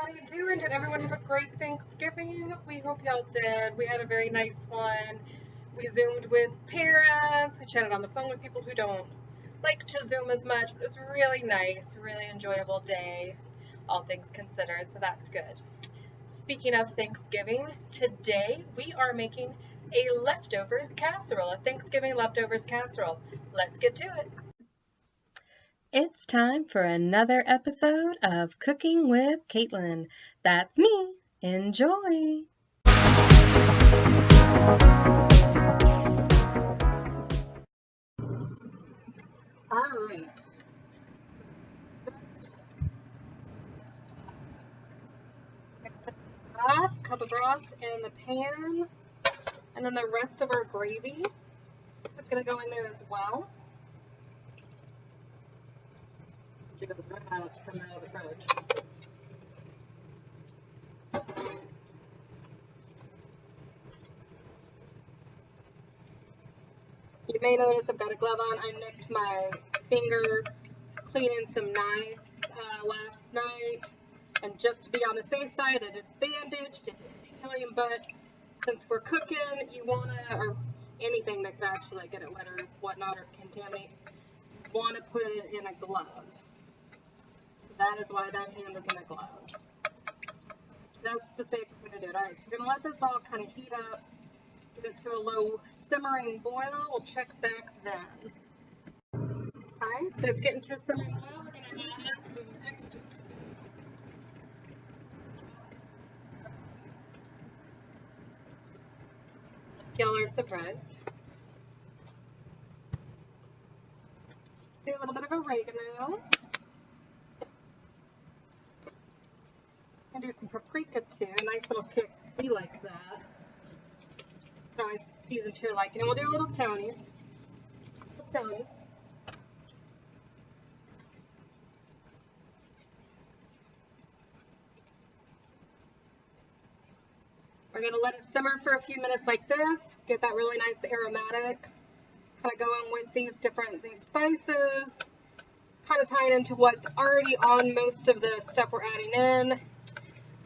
everybody doing? Did everyone have a great Thanksgiving? We hope y'all did. We had a very nice one. We Zoomed with parents. We chatted on the phone with people who don't like to Zoom as much, but it was really nice, really enjoyable day, all things considered, so that's good. Speaking of Thanksgiving, today we are making a leftovers casserole, a Thanksgiving leftovers casserole. Let's get to it. It's time for another episode of Cooking with Kaitlin. That's me. Enjoy. All right. Cup of broth in the pan, and then the rest of our gravy is going to go in there as well. Just right out from out of the fridge. You may notice I've got a glove on. I nicked my finger cleaning some knives last night, and just to be on the safe side, it is bandaged, it is healing, but since we're cooking, you want to, or anything that could actually get it wet or whatnot or contaminate, you want to put it in a glove. That is why that hand is in a glove. That's the safest way to do it. All right, so we're going to let this all kind of heat up, get it to a low simmering boil. We'll check back then. All right, so it's getting to a simmering boil. We're going to add in some extra spice. Y'all are surprised. Do a little bit of oregano. And do some paprika too. A nice little kick. We like that. You can always season to your liking. And we'll do a little Tony's. Tony. We're going to let it simmer for a few minutes like this. Get that really nice aromatic. Kind of going with these spices. Kind of tying into what's already on most of the stuff we're adding in.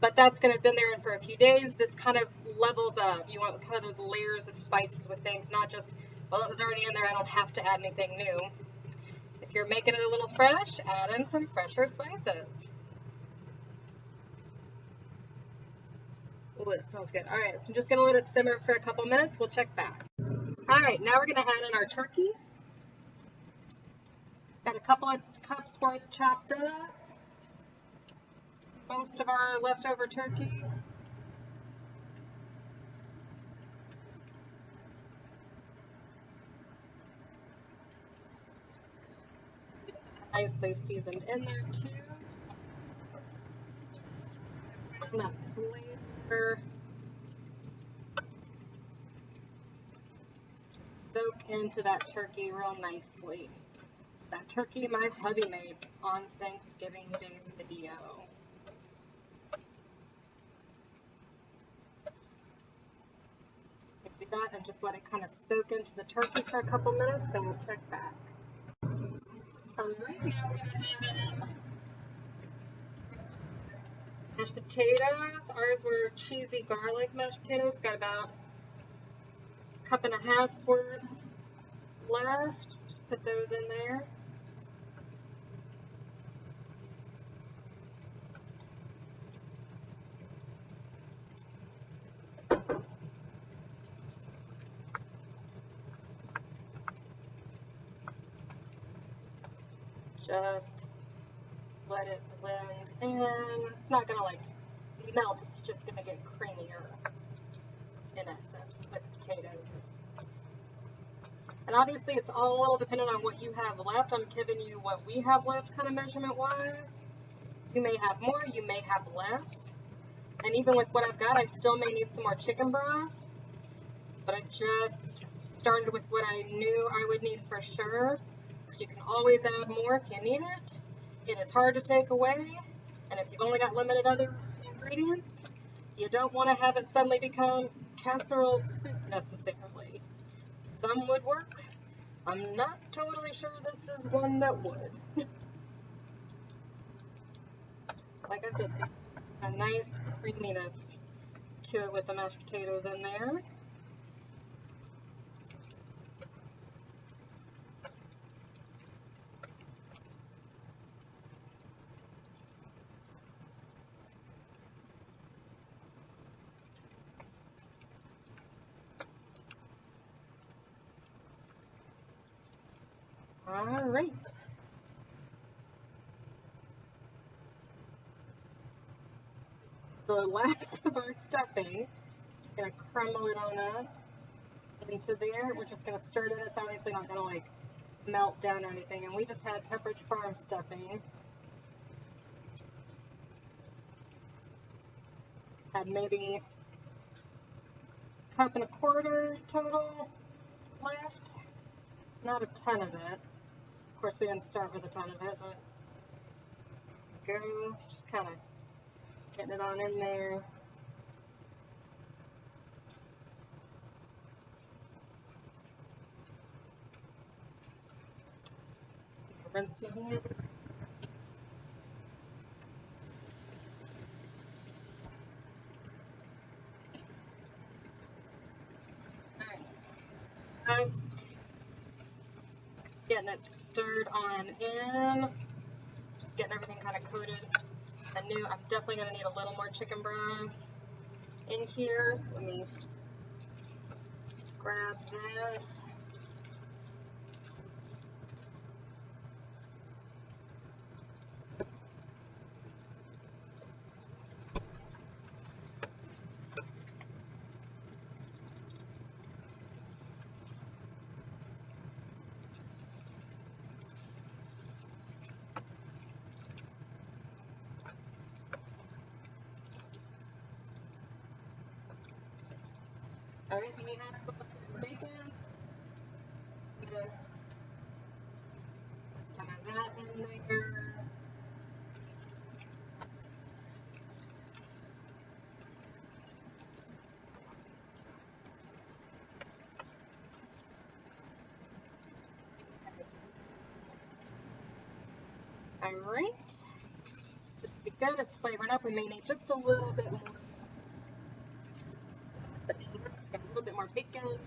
But that's going to have been there for a few days. This kind of levels up. You want kind of those layers of spices with things, not just, well, it was already in there, I don't have to add anything new. If you're making it a little fresh, add in some fresher spices. Oh, it smells good. All right, so I'm just going to let it simmer for a couple minutes. We'll check back. All right, now we're going to add in our turkey. Got a couple of cups worth chopped up. Most of our leftover turkey. Nicely seasoned in there too. And that flavor. Soak into that turkey real nicely. That turkey my hubby made on Thanksgiving Day's video. Do that and just let it kind of soak into the turkey for a couple minutes, then we'll check back. Alright, now we're going to add in mashed potatoes. Ours were cheesy garlic mashed potatoes. Got about a cup and a half's worth left. Just put those in there. Just let it blend in. It's not going to like melt, it's just going to get creamier in essence with potatoes. And obviously it's all dependent on what you have left. I'm giving you what we have left kind of measurement wise. You may have more, you may have less. And even with what I've got, I still may need some more chicken broth. But I just started with what I knew I would need for sure. So you can always add more if you need it. It is hard to take away. And if you've only got limited other ingredients, you don't want to have it suddenly become casserole soup necessarily. Some would work. I'm not totally sure this is one that would. Like I said, a nice creaminess to it with the mashed potatoes in there. All right. The last of our stuffing, just gonna crumble it on up into there. We're just gonna stir it in. It's obviously not gonna like melt down or anything. And we just had Pepperidge Farm stuffing. Had maybe a cup and a quarter total left. Not a ton of it. Of course, we didn't start with a ton of it, but go, just kind of getting it on in there. Rinse my hand. Alright, just getting it stirred on in, just getting everything kind of coated. I'm definitely going to need a little more chicken broth in here, so let me grab that. Alright, and we have some bacon. So we're going to put some of that in there. Alright, so to be good, it's flavored up. We may need just a little bit more. But let's get a little bit more bacon.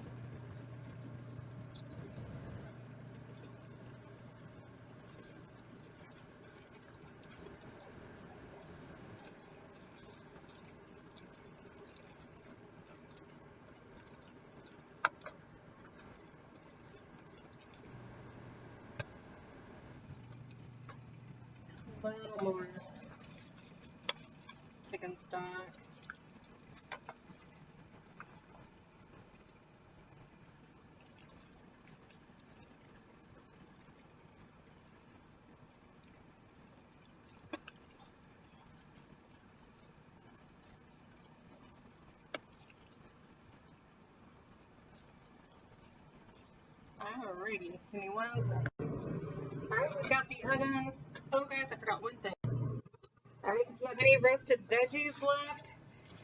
A little more chicken stock. Alrighty, give me 1 second. Alright, we've got the oven. Oh guys, I forgot one thing. Alright, if you have any roasted veggies left,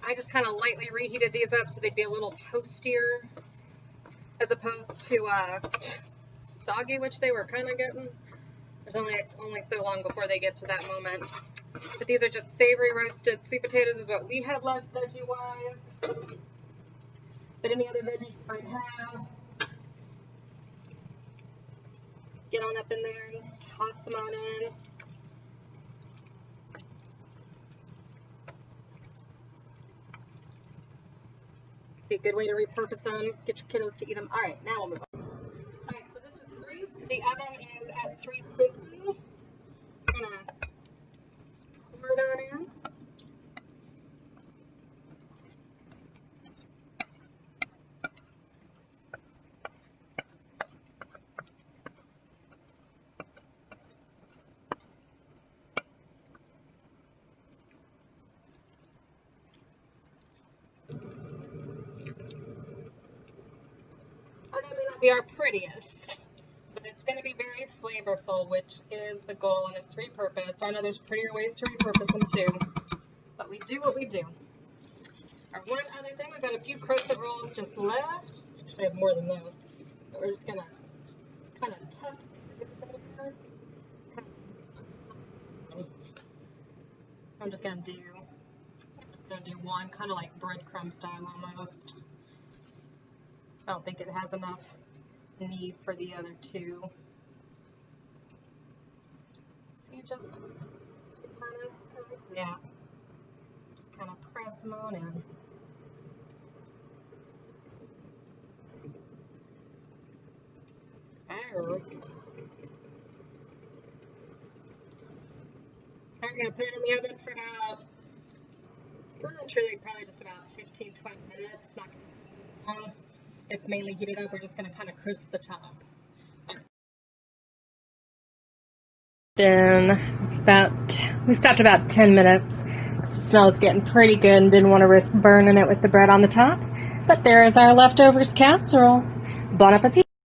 I just kind of lightly reheated these up so they'd be a little toastier as opposed to soggy, which they were kind of getting. There's only so long before they get to that moment. But these are just savory roasted sweet potatoes is what we had left veggie-wise. But any other veggies you might have, get on up in there and toss them on in. See, a good way to repurpose them, get your kiddos to eat them. All right, now we'll move on. All right, so this is grease. The oven is at 350. I'm gonna pour that in. May not be our prettiest, but it's going to be very flavorful, which is the goal, and it's repurposed. I know there's prettier ways to repurpose them too, but we do what we do. Our one other thing, we've got a few crescent rolls just left. Actually, I have more than those, but we're just going to kind of tuck these in there. I'm just going to do going to do one, kind of like breadcrumb style almost. I don't think it has enough need for the other two. See, just kind of, yeah, just kind of press them on in. Alright. I'm going to put it in the oven for about, truly probably just about 15-20 minutes. It's not going to be long. It's mainly heated up. We're just going to kind of crisp the top. We stopped about 10 minutes because the smell is getting pretty good and didn't want to risk burning it with the bread on the top. But there is our leftovers casserole. Bon appetit!